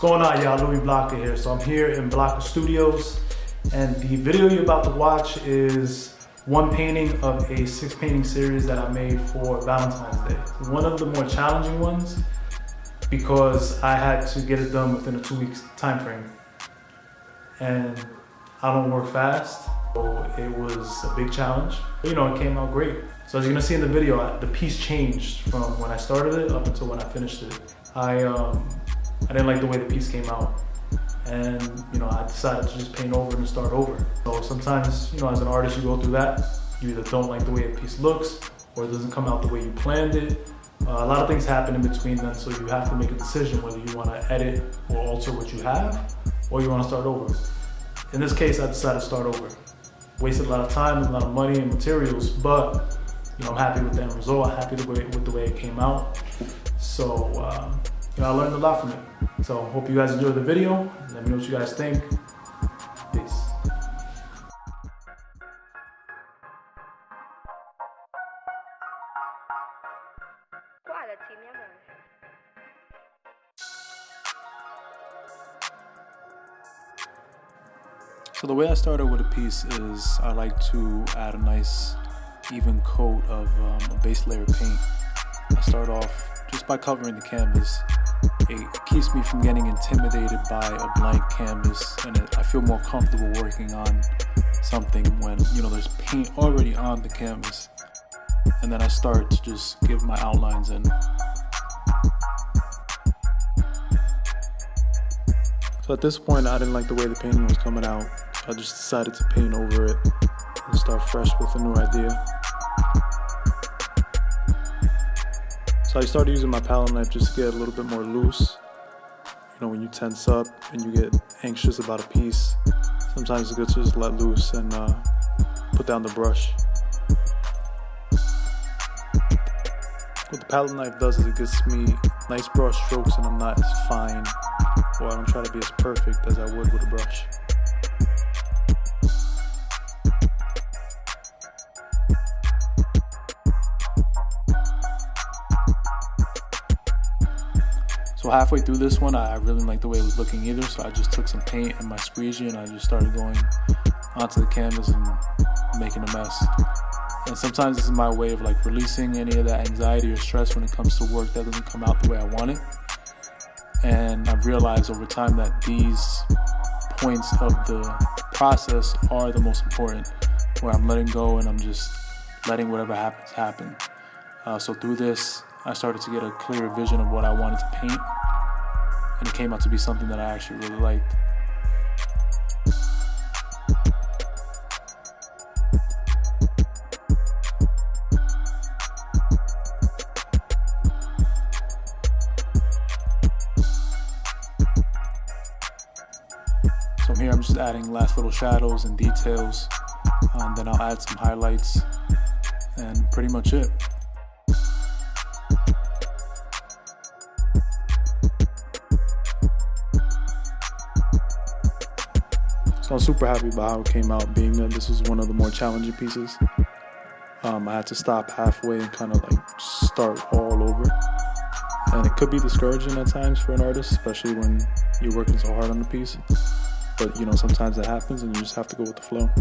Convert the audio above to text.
going on, y'all? Louis Blocker here. So I'm here in Blocker Studios, and the video you're about to watch is one painting of a 6-painting series that I made for Valentine's Day. One of the more challenging ones because I had to get it done within a 2-week time frame, and I don't work fast, so it was a big challenge. But, you know, it came out great. So as you're gonna see in the video, the piece changed from when I started it up until when I finished it. I didn't like the way the piece came out, and you know, I decided to just paint over and start over. So sometimes, you know, as an artist, you go through that. You either don't like the way a piece looks, or it doesn't come out the way you planned it. A lot of things happen in between then, so you have to make a decision whether you want to edit or alter what you have, or you want to start over. In this case, I decided to start over. Wasted a lot of time, a lot of money and materials, but you know, I'm happy with the end result. I'm happy with the way it came out. So you know, I learned a lot from it. So hope you guys enjoyed the video. Let me know what you guys think. Peace. So the way I started with a piece is I like to add a nice even coat of a base layer of paint. I start off just by covering the canvas. It keeps me from getting intimidated by a blank canvas, and I feel more comfortable working on something when, you know, there's paint already on the canvas. And then I start to just give my outlines in. So at this point, I didn't like the way the painting was coming out. I just decided to paint over it and start fresh with a new idea. So I started using my palette knife just to get a little bit more loose. You know, when you tense up and you get anxious about a piece, sometimes it's good to just let loose and put down the brush. What the palette knife does is it gives me nice brush strokes, and I'm not as fine, or I don't try to be as perfect as I would with a brush. So halfway through this one, I really didn't like the way it was looking either, so I just took some paint and my squeegee and I just started going onto the canvas and making a mess. And sometimes this is my way of like releasing any of that anxiety or stress when it comes to work that doesn't come out the way I want it. And I've realized over time that these points of the process are the most important, where I'm letting go and I'm just letting whatever happens happen. So through this, I started to get a clearer vision of what I wanted to paint, and it came out to be something that I actually really liked. So here I'm just adding last little shadows and details, and then I'll add some highlights, and pretty much it. So I'm super happy about how it came out, being that this was one of the more challenging pieces. I had to stop halfway and kind of like start all over. And it could be discouraging at times for an artist, especially when you're working so hard on the piece. But you know, sometimes it happens and you just have to go with the flow.